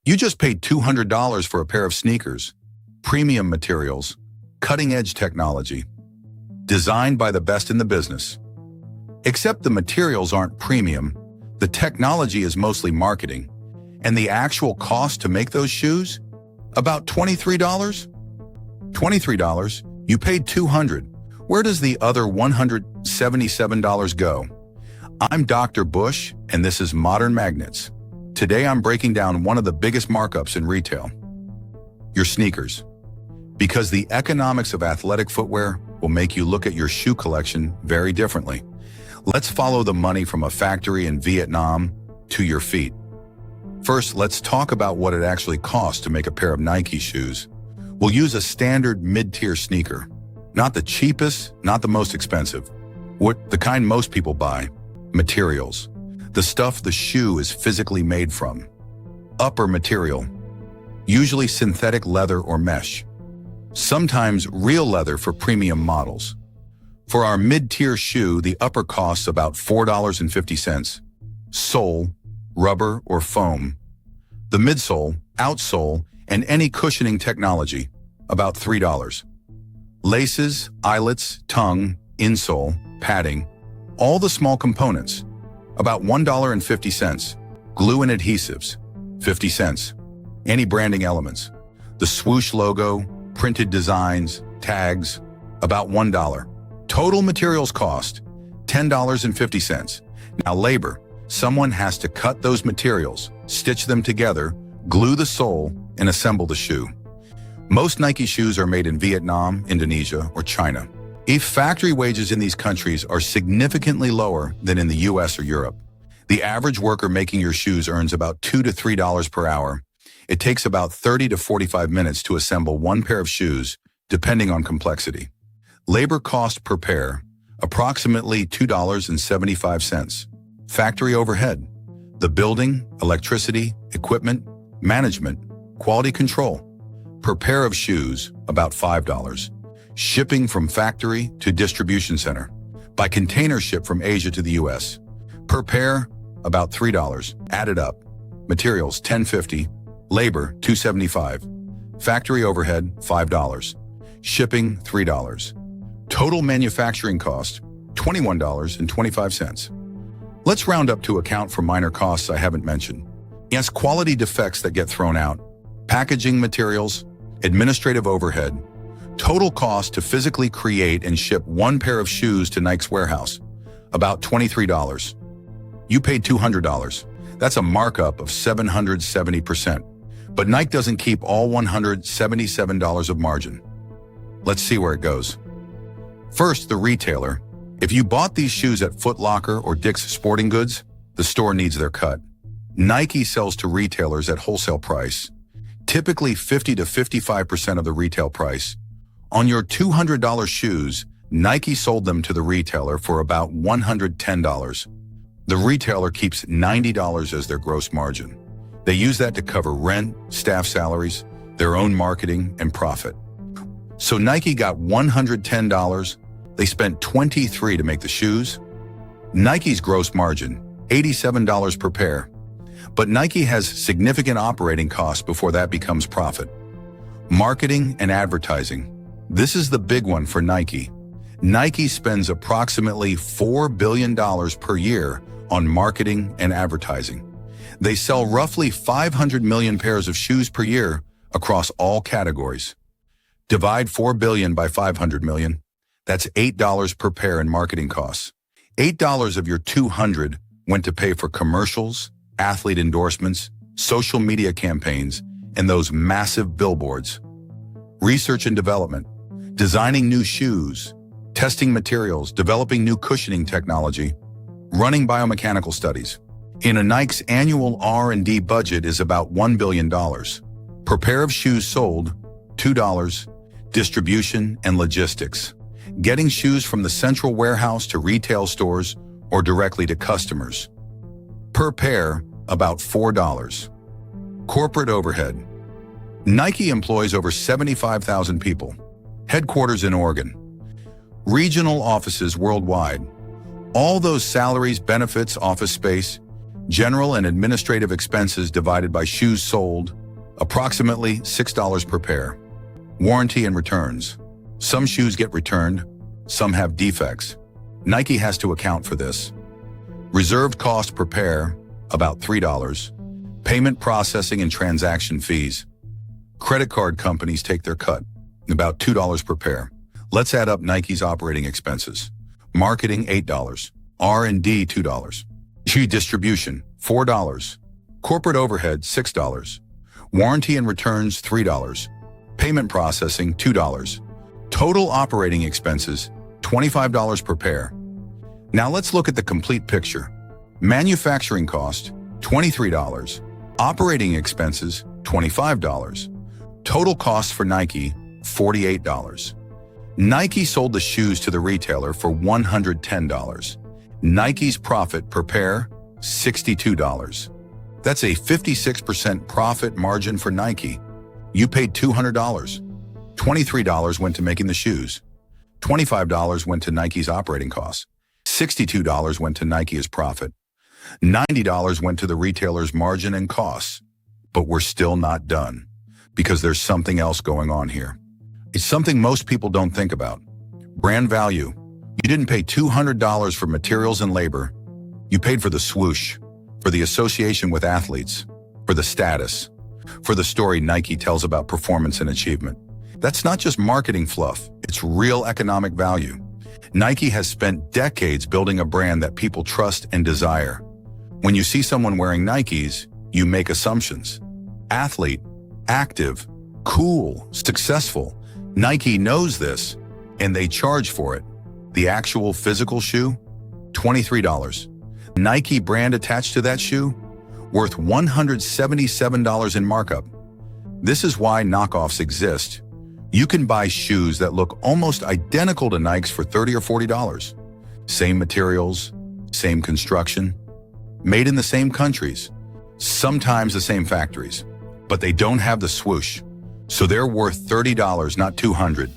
You just paid $200 for a pair of sneakers, premium materials, cutting-edge technology, designed by the best in the business. Except the materials aren't premium, the technology is mostly marketing, and the actual cost to make those shoes? About $23? $23, you paid $200. Where does the other $177 go? I'm Dr. Bush, and this is Modern Magnates. Today I'm breaking down one of the biggest markups in retail: your sneakers. Because the economics of athletic footwear will make you look at your shoe collection very differently. Let's follow the money from a factory in Vietnam to your feet. First, let's talk about what it actually costs to make a pair of Nike shoes. We'll use a standard mid-tier sneaker. Not the cheapest, not the most expensive. The kind most people buy. Materials. The stuff the shoe is physically made from. Upper material. Usually synthetic leather or mesh. Sometimes real leather for premium models. For our mid-tier shoe, the upper costs about $4.50. Sole, rubber or foam. The midsole, outsole, and any cushioning technology, about $3. Laces, eyelets, tongue, insole, padding, all the small components, about $1.50. Glue and adhesives, 50 cents. Any branding elements, the swoosh logo, printed designs, tags, about $1. Total materials cost, $10.50. Now labor, someone has to cut those materials, stitch them together, glue the sole, and assemble the shoe. Most Nike shoes are made in Vietnam, Indonesia, or China. If factory wages in these countries are significantly lower than in the US or Europe. The average worker making your shoes earns about $2 to $3 per hour. It takes about 30 to 45 minutes to assemble one pair of shoes, depending on complexity. Labor cost per pair, approximately $2.75. Factory overhead, the building, electricity, equipment, management, quality control. Per pair of shoes, about $5. Shipping from factory to distribution center. By container ship from Asia to the US. Per pair, about $3. Added up. Materials, $10.50. Labor, $2.75. Factory overhead, $5. Shipping, $3. Total manufacturing cost, $21.25. Let's round up to account for minor costs I haven't mentioned. Yes, quality defects that get thrown out, packaging materials, administrative overhead, total cost to physically create and ship one pair of shoes to Nike's warehouse, about $23. You paid $200. That's a markup of 770%. But Nike doesn't keep all $177 of margin. Let's see where it goes. First, the retailer. If you bought these shoes at Foot Locker or Dick's Sporting Goods, the store needs their cut. Nike sells to retailers at wholesale price, typically 50 to 55% of the retail price. On your $200 shoes, Nike sold them to the retailer for about $110. The retailer keeps $90 as their gross margin. They use that to cover rent, staff salaries, their own marketing, and profit. So Nike got $110. They spent $23 to make the shoes. Nike's gross margin, $87 per pair. But Nike has significant operating costs before that becomes profit. Marketing and advertising. This is the big one for Nike. Nike spends approximately $4 billion per year on marketing and advertising. They sell roughly 500 million pairs of shoes per year across all categories. Divide 4 billion by 500 million. That's $8 per pair in marketing costs. $8 of your $200 went to pay for commercials, athlete endorsements, social media campaigns, and those massive billboards. Research and development, designing new shoes, testing materials, developing new cushioning technology, running biomechanical studies. In a Nike's annual R&D budget is about $1 billion. Per pair of shoes sold, $2. Distribution and logistics. Getting shoes from the central warehouse to retail stores or directly to customers. Per pair, about $4. Corporate overhead. Nike employs over 75,000 people. Headquarters in Oregon. Regional offices worldwide. All those salaries, benefits, office space, General and administrative expenses divided by shoes sold, approximately $6 per pair. Warranty and returns. Some shoes get returned, some have defects. Nike has to account for this. Reserved cost per pair, about $3. Payment processing and transaction fees. Credit card companies take their cut, about $2 per pair. Let's add up Nike's operating expenses. Marketing, $8. R&D, $2. Shoe distribution, $4. Corporate overhead, $6. Warranty and returns, $3. Payment processing, $2. Total operating expenses, $25 per pair. Now let's look at the complete picture. Manufacturing cost, $23. Operating expenses, $25. Total cost for Nike, $48. Nike sold the shoes to the retailer for $110. Nike's profit per pair, $62. That's a 56% profit margin for Nike. You paid $200. $23 went to making the shoes. $25 went to Nike's operating costs. $62 went to Nike as profit. $90 went to the retailer's margin and costs. But we're still not done, because there's something else going on here. It's something most people don't think about. Brand value. You didn't pay $200 for materials and labor. You paid for the swoosh, for the association with athletes, for the status, for the story Nike tells about performance and achievement. That's not just marketing fluff, it's real economic value. Nike has spent decades building a brand that people trust and desire. When you see someone wearing Nikes, you make assumptions. Athlete, active, cool, successful. Nike knows this, and they charge for it. The actual physical shoe, $23. Nike brand attached to that shoe, worth $177 in markup. This is why knockoffs exist. You can buy shoes that look almost identical to Nikes for $30 or $40. Same materials, same construction, made in the same countries, sometimes the same factories, but they don't have the swoosh. So they're worth $30, not $200.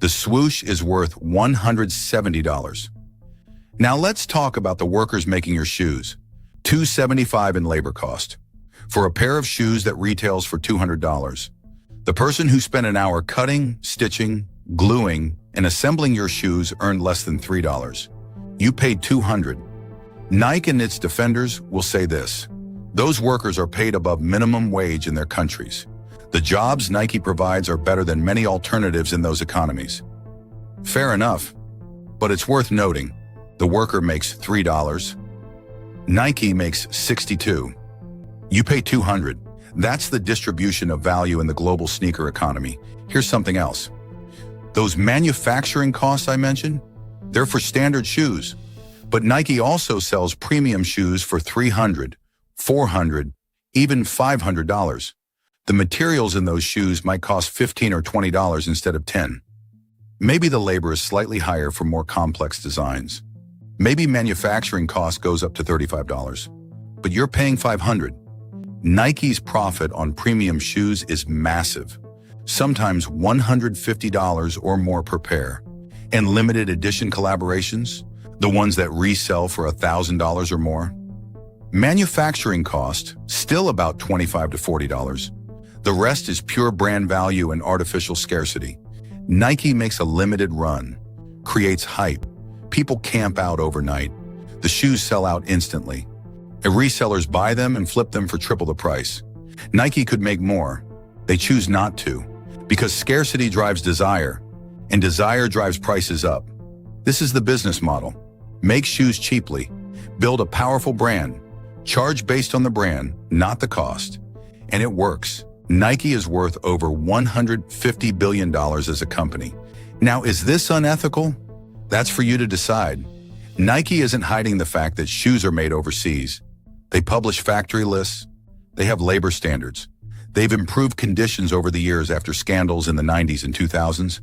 The swoosh is worth $170. Now let's talk about the workers making your shoes. $275 in labor cost. For a pair of shoes that retails for $200, the person who spent an hour cutting, stitching, gluing, and assembling your shoes earned less than $3. You paid $200. Nike and its defenders will say this: those workers are paid above minimum wage in their countries. The jobs Nike provides are better than many alternatives in those economies. Fair enough, but it's worth noting, the worker makes $3. Nike makes $62. You pay $200. That's the distribution of value in the global sneaker economy. Here's something else. Those manufacturing costs I mentioned, they're for standard shoes. But Nike also sells premium shoes for $300, $400, even $500. The materials in those shoes might cost $15 or $20 instead of $10. Maybe the labor is slightly higher for more complex designs. Maybe manufacturing cost goes up to $35, but you're paying $500. Nike's profit on premium shoes is massive, sometimes $150 or more per pair. And limited edition collaborations, the ones that resell for $1,000 or more. Manufacturing cost, still about $25 to $40. The rest is pure brand value and artificial scarcity. Nike makes a limited run, creates hype. People camp out overnight. The shoes sell out instantly. And resellers buy them and flip them for triple the price. Nike could make more. They choose not to, because scarcity drives desire, and desire drives prices up. This is the business model. Make shoes cheaply, build a powerful brand, charge based on the brand, not the cost. And it works. Nike is worth over $150 billion as a company. Now, is this unethical? That's for you to decide. Nike isn't hiding the fact that shoes are made overseas. They publish factory lists. They have labor standards. They've improved conditions over the years after scandals in the 90s and 2000s,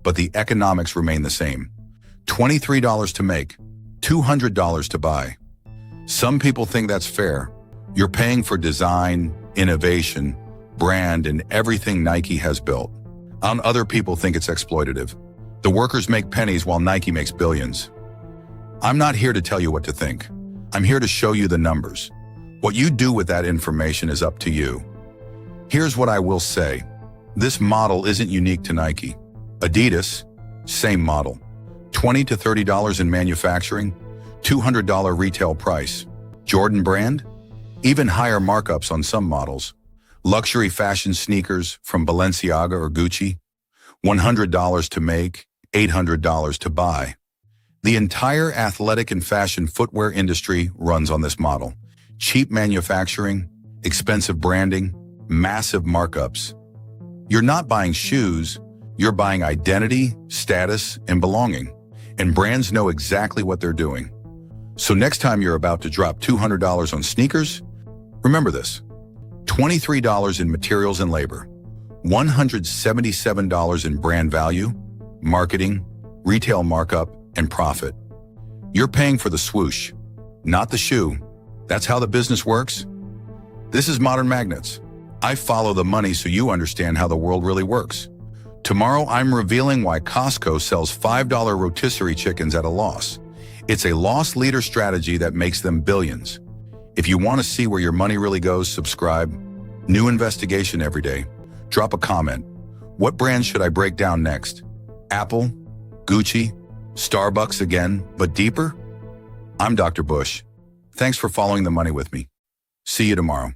but the economics remain the same. $23 to make, $200 to buy. Some people think that's fair. You're paying for design, innovation, brand, and everything Nike has built. Other people think it's exploitative. The workers make pennies while Nike makes billions. I'm not here to tell you what to think. I'm here to show you the numbers. What you do with that information is up to you. Here's what I will say. This model isn't unique to Nike. Adidas, same model. $20 to $30 in manufacturing, $200 retail price. Jordan brand, even higher markups on some models. Luxury fashion sneakers from Balenciaga or Gucci, $100 to make, $800 to buy. The entire athletic and fashion footwear industry runs on this model. Cheap manufacturing, expensive branding, massive markups. You're not buying shoes, you're buying identity, status, and belonging. And brands know exactly what they're doing. So next time you're about to drop $200 on sneakers, remember this. $23 in materials and labor, $177 in brand value, marketing, retail markup, and profit. You're paying for the swoosh, not the shoe. That's how the business works. This is Modern Magnates. I follow the money so you understand how the world really works. Tomorrow, I'm revealing why Costco sells $5 rotisserie chickens at a loss. It's a loss leader strategy that makes them billions. If you want to see where your money really goes, subscribe. New investigation every day. Drop a comment. What brand should I break down next? Apple? Gucci? Starbucks again, but deeper? I'm Dr. Bush. Thanks for following the money with me. See you tomorrow.